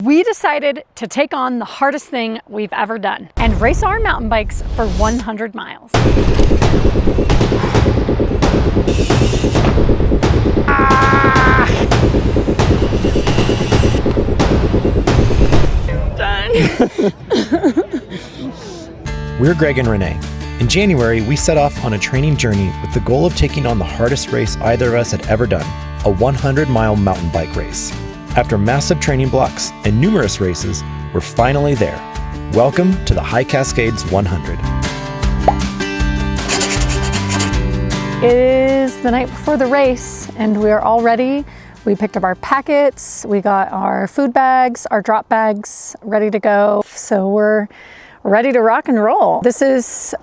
We decided to take on the hardest thing we've ever done and race our mountain bikes for 100 miles. Done. We're Greg and Renee. In January, we set off on a training journey with the goal of taking on the hardest race either of us had ever done, a 100-mile mountain bike race. After massive training blocks and numerous races, we're finally there. Welcome to the High Cascades 100. It is the night before the race and we are all ready. We picked up our packets, we got our food bags, our drop bags ready to go. So we're ready to rock and roll. This is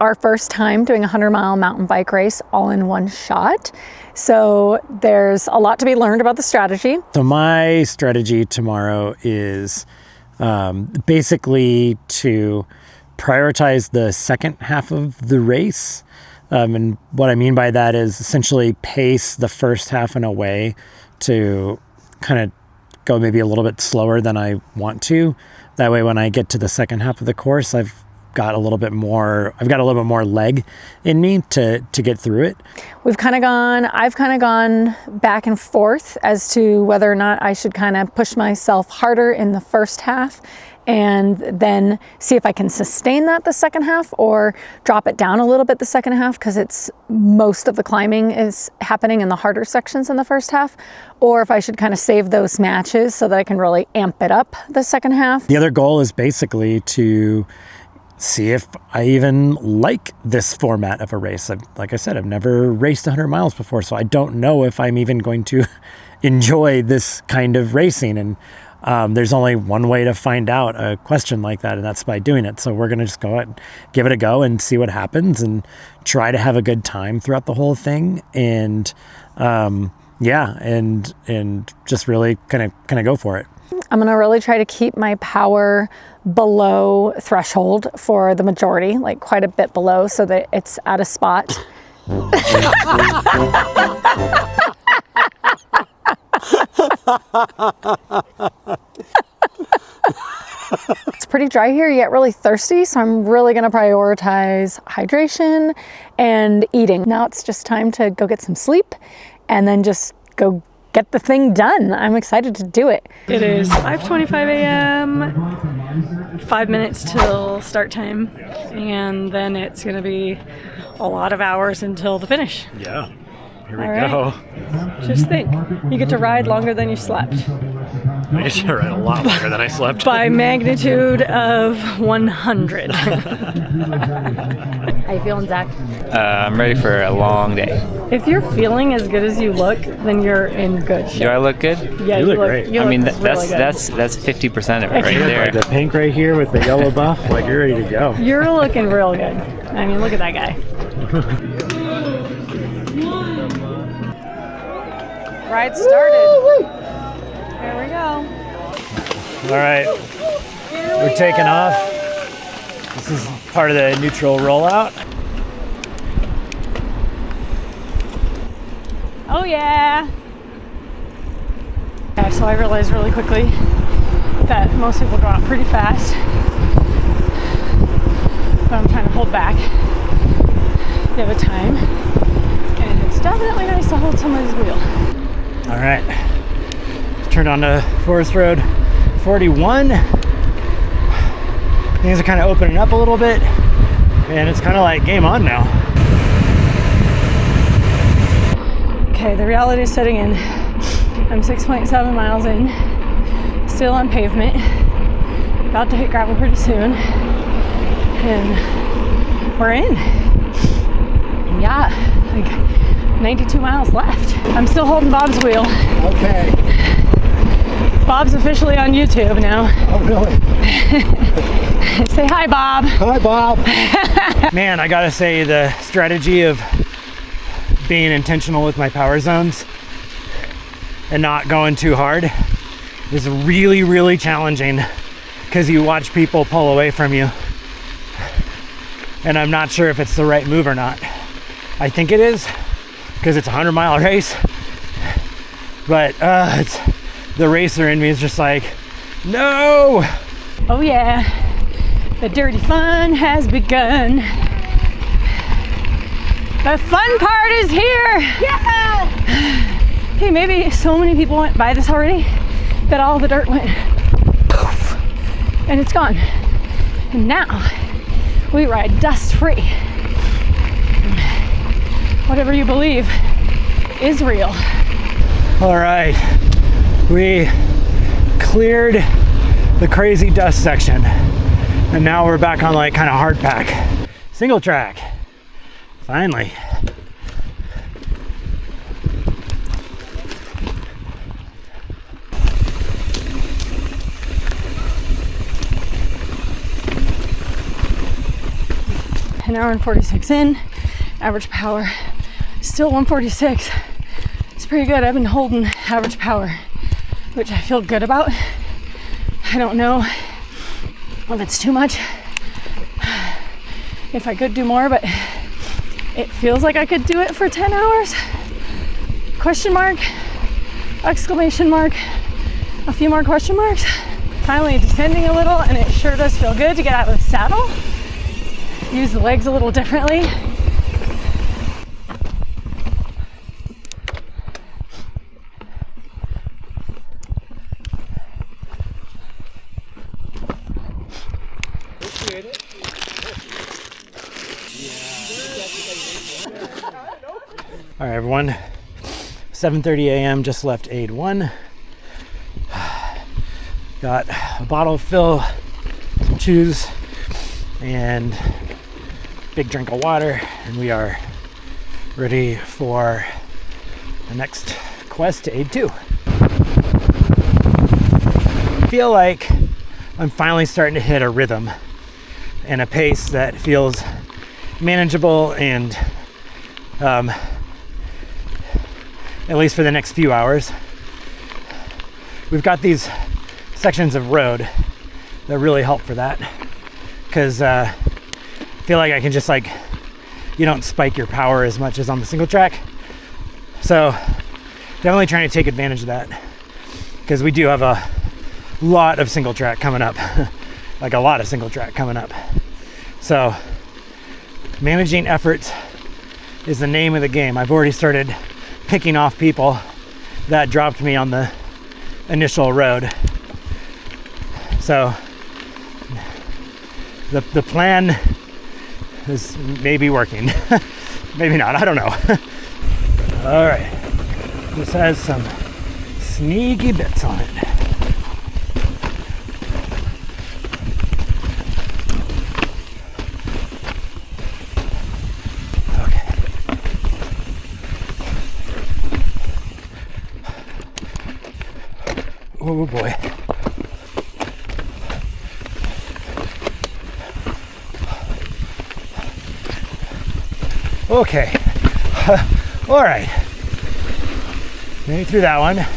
our first time doing a 100-mile mountain bike race all in one shot. So there's a lot to be learned about the strategy. So my strategy tomorrow is basically to prioritize the second half of the race. And what I mean by that is essentially pace the first half in a way to kind of go maybe a little bit slower than I want to. That way, when I get to the second half of the course, I've got a little bit more leg in me to get through it. I've kind of gone back and forth as to whether or not I should kind of push myself harder in the first half and then see if I can sustain that the second half or drop it down a little bit the second half, because it's most of the climbing is happening in the harder sections in the first half, or if I should kind of save those matches so that I can really amp it up the second half. The other goal is basically to see if I even like this format of a race. Like I said, I've never raced 100 miles before, so I don't know if I'm even going to enjoy this kind of racing. And there's only one way to find out a question like that, and that's by doing it. So we're going to just go out and give it a go and see what happens and try to have a good time throughout the whole thing. And and just really kind of go for it. I'm going to really try to keep my power below threshold for the majority, like quite a bit below, so that it's at a spot. It's pretty dry here. You get really thirsty, so I'm really going to prioritize hydration and eating. Now it's just time to go get some sleep and then just go get the thing done. I'm excited to do it. It is 5:25 a.m., 5 minutes till start time, and then it's going to be a lot of hours until the finish. Yeah, here we go. Just think, you get to ride longer than you slept. I get to ride a lot longer than I slept. By magnitude of 100. How you feeling, Zach? I'm ready for a long day. If you're feeling as good as you look, then you're in good shape. Do I look good? Yeah, you look great. You that's really good. that's 50% of it right there. Like the pink right here with the yellow buff, like you're ready to go. You're looking real good. I mean, look at that guy. Ride started. Here we go. All right, we're taking off. This is part of the neutral rollout. Oh yeah. Yeah, so I realized really quickly that most people go out pretty fast, but I'm trying to hold back the other time, and it's definitely nice to hold somebody's wheel. All right, turned onto Forest Road 41. Things are kind of opening up a little bit, and it's kind of like game on now. Okay, the reality is setting in. I'm 6.7 miles in, still on pavement, about to hit gravel pretty soon, and we're in. Yeah, like 92 miles left. I'm still holding Bob's wheel. Okay. Bob's officially on YouTube now. Oh, really? Say hi, Bob. Hi, Bob. Man, I gotta say the strategy of being intentional with my power zones and not going too hard is really, really challenging, because you watch people pull away from you, and I'm not sure if it's the right move or not. I think it is, because it's a 100-mile race, but it's the racer in me is just like, No! Oh yeah, the dirty fun has begun. The fun part is here! Yeah! Hey, maybe so many people went by this already that all the dirt went poof, and it's gone. And now we ride dust free. Whatever you believe is real. All right, we cleared the crazy dust section, and now we're back on like kind of hard pack. Single track, finally. An hour and 46 in, average power still 146. It's pretty good. I've been holding average power, which I feel good about. I don't know if it's too much, if I could do more, but it feels like I could do it for 10 hours. Question mark, exclamation mark, a few more question marks. Finally descending a little, and it sure does feel good to get out of the saddle. Use the legs a little differently. All right, everyone. 7:30 a.m. Just left aid 1. Got a bottle of fill, some chews, and big drink of water, and we are ready for the next quest to aid 2. I feel like I'm finally starting to hit a rhythm and a pace that feels manageable, and at least for the next few hours. We've got these sections of road that really help for that, because I feel like I can just like, you don't spike your power as much as on the single track. So definitely trying to take advantage of that, because we do have a lot of single track coming up. Like a lot of single track coming up. So managing effort is the name of the game. I've already started picking off people that dropped me on the initial road. So the plan is maybe working. Maybe not, I don't know. All right, this has some sneaky bits on it. Oh boy. Okay. All right. Maybe through that one. Have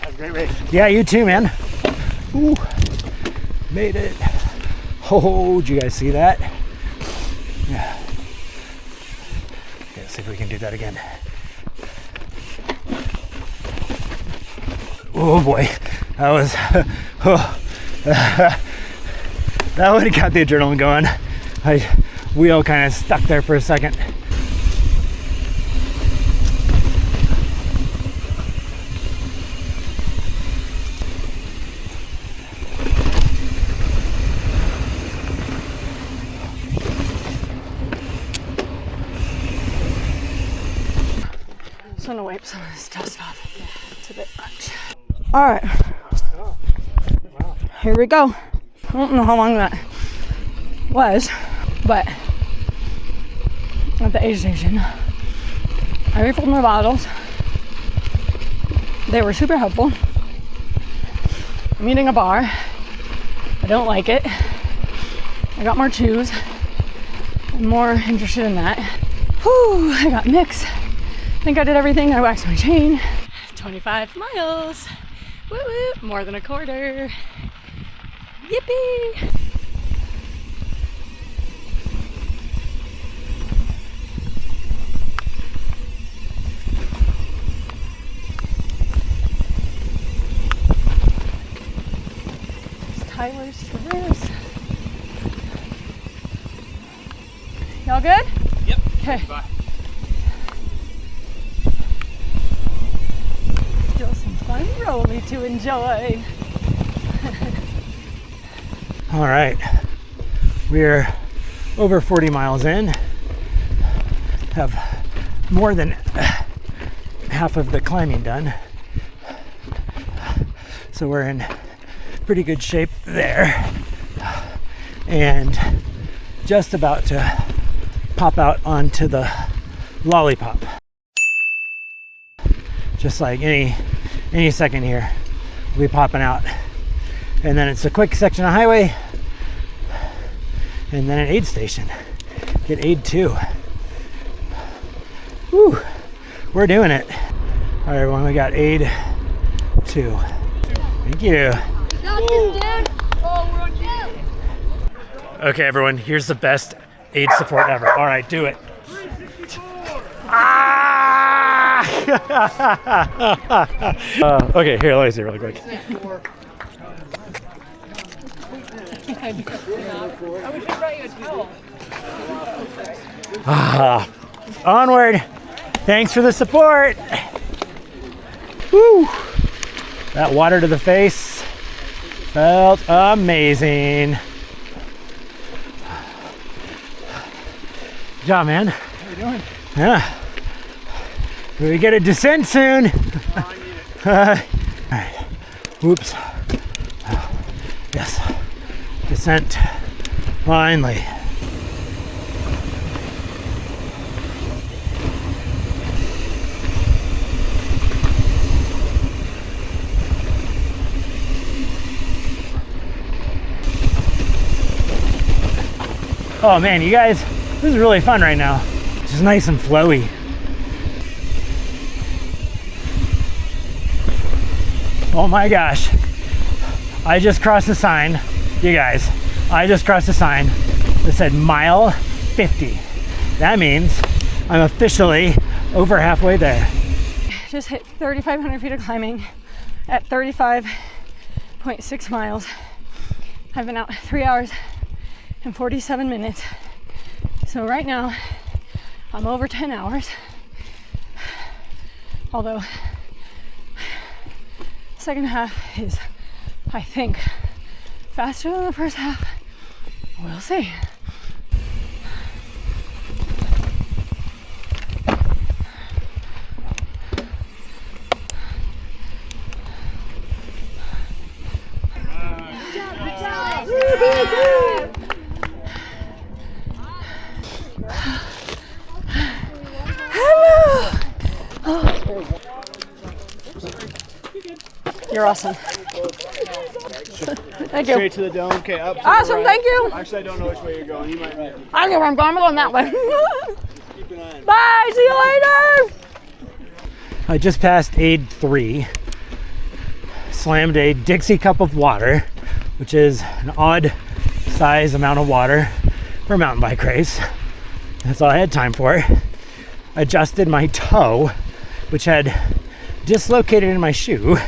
a great race. Yeah, you too, man. Ooh. Made it. Oh, did you guys see that? Yeah. See if we can do that again. Oh boy, that was that would have got the adrenaline going. My wheel kind of stuck there for a second. Just want to wipe some of this dust off. It's a bit much. All right. Here we go. I don't know how long that was, but at the aid station, I refilled my bottles. They were super helpful. I'm eating a bar. I don't like it. I got more chews. I'm more interested in that. Whew, I got mix. I think I did everything. I waxed my chain. 25 miles. Woo woo. More than a quarter. Yippee. Tyler's Traverse. Y'all good? Yep. Okay. Bye. Still some fun rolly to enjoy. All right, we're over 40 miles in, have more than half of the climbing done, so we're in pretty good shape there, and just about to pop out onto the lollipop, just like any second here we'll be popping out. And then it's a quick section of highway, and then an aid station. Get aid 2. Woo, we're doing it. All right, everyone, we got aid 2. Thank you. Okay, everyone, here's the best aid support ever. All right, do it. Ah! Okay, here, let me see really quick. Onward. Thanks for the support. Woo. That water to the face felt amazing. Good job, man. How you doing? Yeah. We get a descent soon. All right. Whoops. Yes. Descent. Finally. Oh man, you guys, this is really fun right now. It's just nice and flowy. Oh my gosh. I just crossed a sign, you guys. I just crossed a sign that said mile 50. That means I'm officially over halfway there. Just hit 3,500 feet of climbing at 35.6 miles. I've been out 3 hours and 47 minutes. So right now, I'm over 10 hours. Although, second half is, I think, faster than the first half. We'll see. You're awesome. Thank you. Straight to the dome. Okay, up. To Awesome, the right. thank you. Actually, I don't know which way you're going. You might be. I know where I'm going. I'm going that way. Keep an eye on. Bye. See you later. I just passed aid 3. Slammed a Dixie cup of water, which is an odd size amount of water for a mountain bike race. That's all I had time for. Adjusted my toe, which had dislocated in my shoe.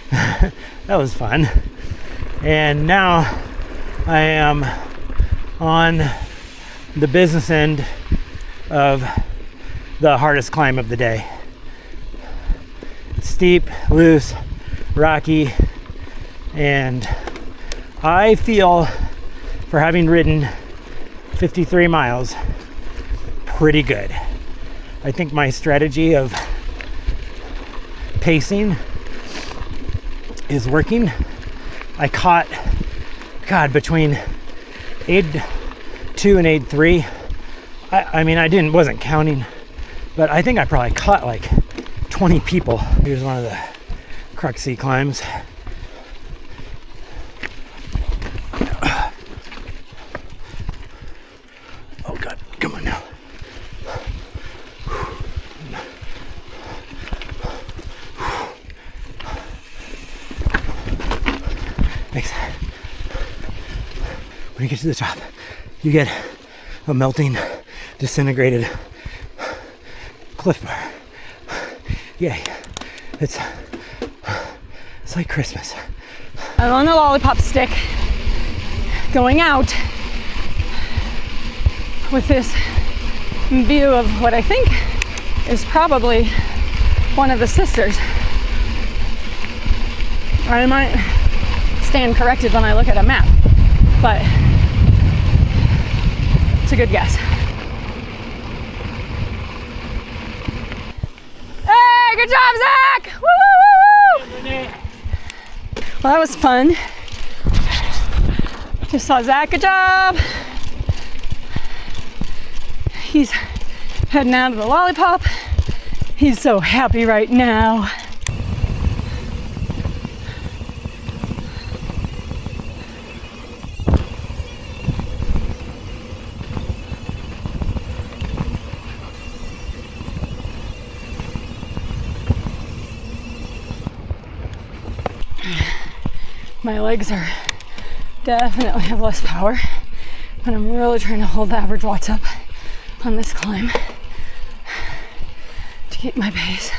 That was fun. And now I am on the business end of the hardest climb of the day. It's steep, loose, rocky, and I feel, for having ridden 53 miles, pretty good. I think my strategy of pacing is working. I caught, between aid 2 and aid 3, I mean, wasn't counting, but I think I probably caught like 20 people. Here's one of the cruxy climbs. Oh God, come on now. Thanks. When you get to the top, you get a melting, disintegrated cliff bar. Yay. It's like Christmas. I'm on the lollipop stick. going out with this view of what I think is probably one of the sisters. I might stand corrected when I look at a map, but it's a good guess. Hey, good job, Zach! Woo, woo, woo, woo! Well, that was fun. Just saw Zach, good job. He's heading out of the lollipop. He's so happy right now. My legs are definitely have less power, but I'm really trying to hold the average watts up on this climb to keep my pace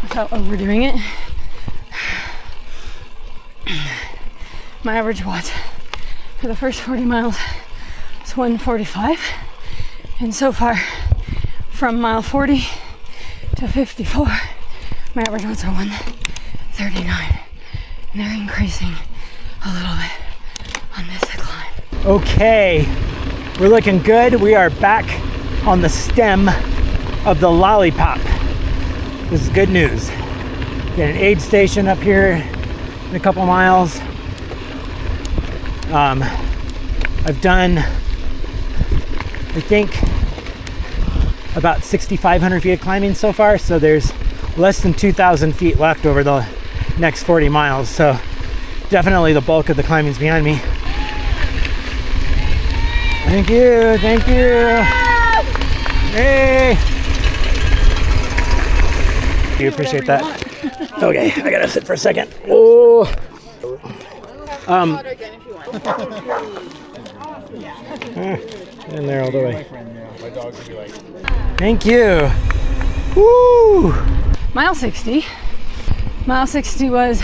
without overdoing it. My average watts for the first 40 miles is 145, and so far from mile 40 to 54, my average watts are 139. And they're increasing a little bit on this climb. Okay, we're looking good. We are back on the stem of the lollipop. This is good news. Get an aid station up here in a couple miles. I've done, I think, about 6,500 feet of climbing so far, so there's less than 2,000 feet left over the next 40 miles, so definitely the bulk of the climbing's behind me. Thank you, thank you. Hey. You appreciate that? Okay, I gotta sit for a second. Oh. In there all the way. Thank you. Woo. Mile 60. Mile 60 was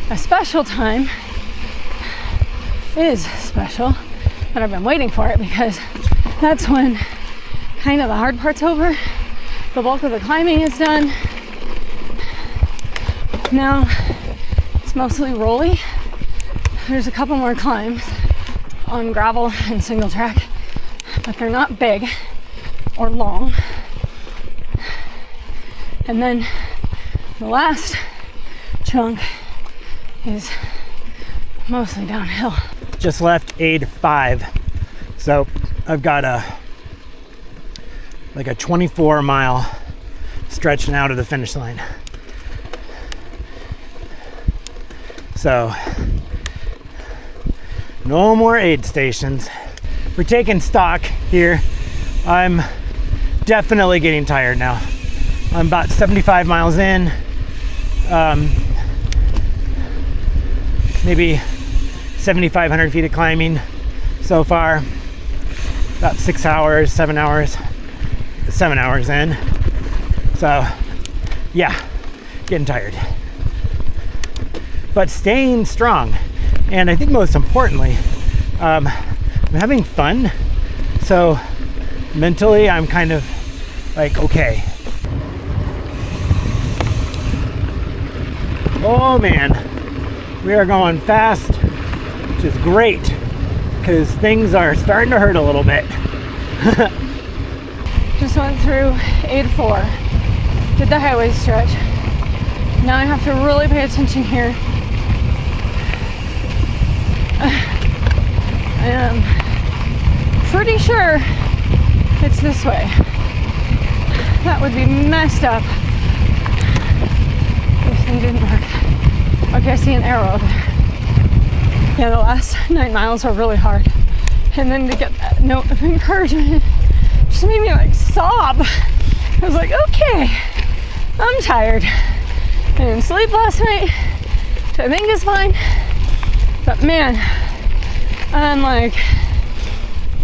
a special time. It is special, but I've been waiting for it because that's when kind of the hard part's over. The bulk of the climbing is done. Now it's mostly rolly. There's a couple more climbs on gravel and single track, but they're not big or long. And then the last chunk is mostly downhill. Just left aid 5, so I've got a 24 mile stretching out of the finish line. So no more aid stations. We're taking stock here. I'm definitely getting tired now. I'm about 75 miles in. Maybe 7,500 feet of climbing so far. About 7 hours in. So yeah, getting tired. But staying strong. And I think most importantly, I'm having fun. So mentally, I'm kind of like, okay. Oh man, we are going fast, which is great because things are starting to hurt a little bit. Just went through aid 4, did the highway stretch. Now I have to really pay attention here. I am pretty sure it's this way. That would be messed up if they didn't work. Okay, I see an arrow there. Yeah, the last 9 miles were really hard. And then to get that note of encouragement just made me like sob. I was like, okay, I'm tired. I didn't sleep last night, which I think is fine. But man, I'm like,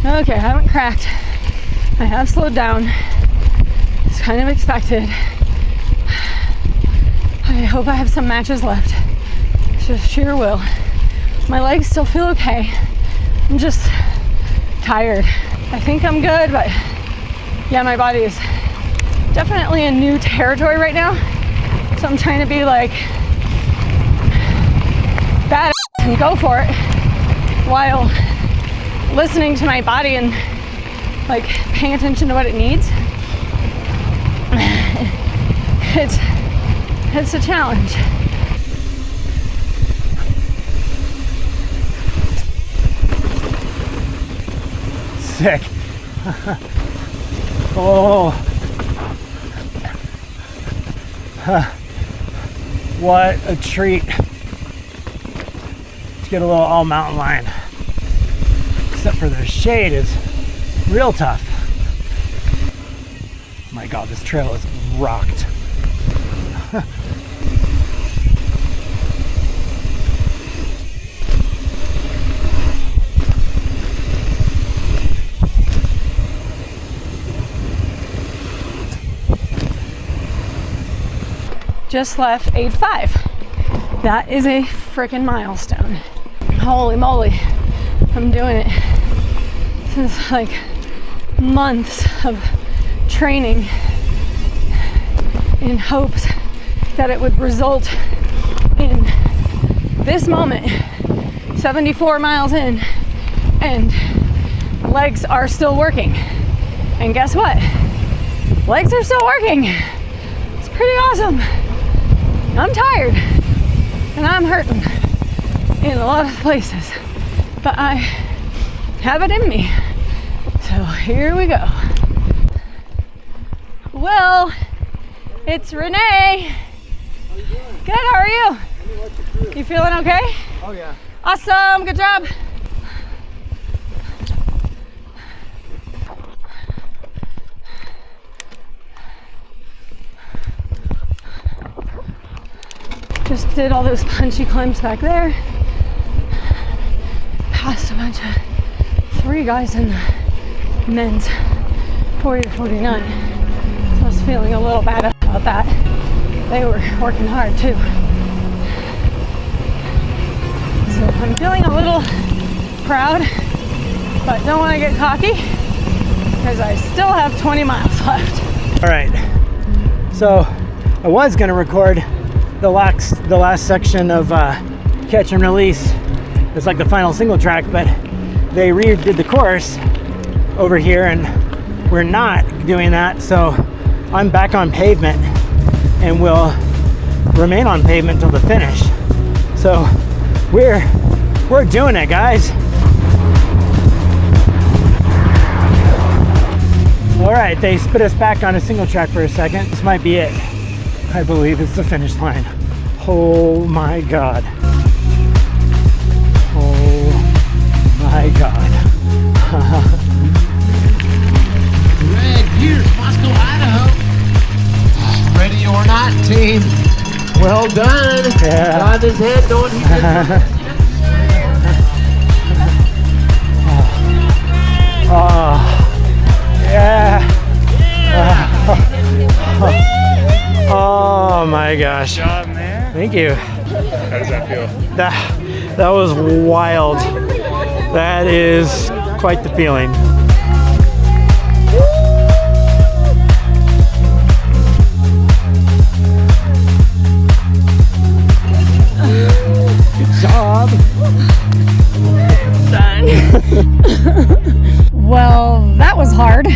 okay, I haven't cracked. I have slowed down. It's kind of expected. I hope I have some matches left. It's just sheer will. My legs still feel okay. I'm just tired. I think I'm good, but yeah, my body is definitely in new territory right now. So I'm trying to be like badass and go for it while listening to my body and like paying attention to what it needs. It's a challenge. Sick. Oh. What a treat to get a little all mountain line. Except for the shade is real tough. My God, this trail is rocked. Just left 8.5. That is a freaking milestone. Holy moly. I'm doing it since like months of training in hopes that it would result in this moment, 74 miles in, and legs are still working. And guess what? Legs are still working. It's pretty awesome. I'm tired and I'm hurting in a lot of places, but I have it in me. So here we go. Well, it's Renee. Good, how are you? You feeling okay? Oh yeah. Awesome, good job. Just did all those punchy climbs back there. Passed a bunch of 3 guys in the men's 40 to 49. So I was feeling a little bad about that. They were working hard too. So I'm feeling a little proud, but don't want to get cocky because I still have 20 miles left. All right, so I was gonna record the last section of catch and release. It's like the final single track, but they redid the course over here and we're not doing that. So I'm back on pavement and will remain on pavement till the finish. So we're doing it, guys. All right, they spit us back on a single track for a second. This might be it. I believe it's the finish line. Oh my God. Oh my God. Red, here's Moscow, Idaho. Ready or not, team. Well done. Yeah. Got his head knowing he did. Oh, yeah. Oh my gosh. Good job, man. Thank you. How does that feel? That was wild. That is quite the feeling. Good job. Well, that was hard.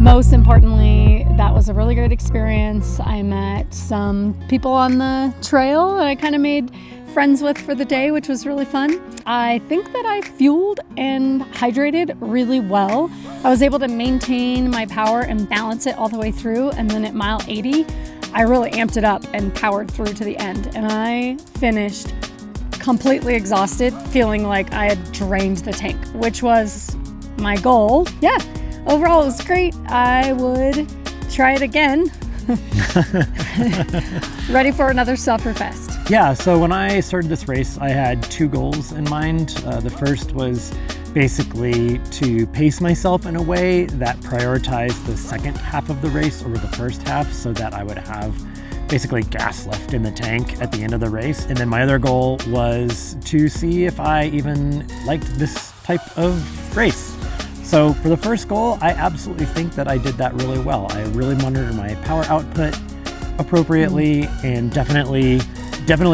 Most importantly, that was a really great experience. I met some people on the trail that I kind of made friends with for the day, which was really fun. I think that I fueled and hydrated really well. I was able to maintain my power and balance it all the way through, and then at mile 80, I really amped it up and powered through to the end, and I finished completely exhausted, feeling like I had drained the tank, which was my goal. Yeah, overall it was great. I would try it again. Ready for another Sufferfest. Yeah, so when I started this race, I had 2 goals in mind. The first was basically to pace myself in a way that prioritized the second half of the race over the first half so that I would have basically gas left in the tank at the end of the race. And then my other goal was to see if I even liked this type of race. So for the first goal, I absolutely think that I did that really well. I really monitored my power output appropriately and definitely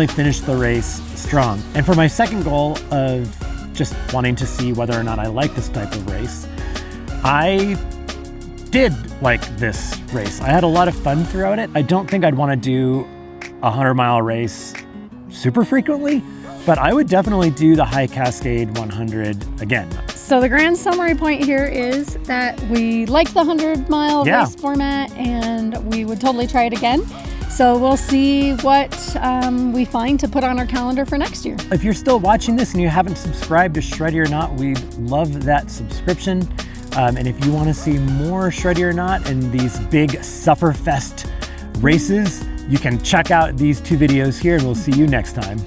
finished the race strong. And for my second goal of just wanting to see whether or not I like this type of race, I did like this race. I had a lot of fun throughout it. I don't think I'd want to do a 100-mile race super frequently, but I would definitely do the High Cascade 100 again. So the grand summary point here is that we like the 100-mile race format and we would totally try it again. So we'll see what we find to put on our calendar for next year. If you're still watching this and you haven't subscribed to Shreddy or Not, we'd love that subscription. And if you want to see more Shreddy or Not and these big Sufferfest races, you can check out these 2 videos here and we'll see you next time.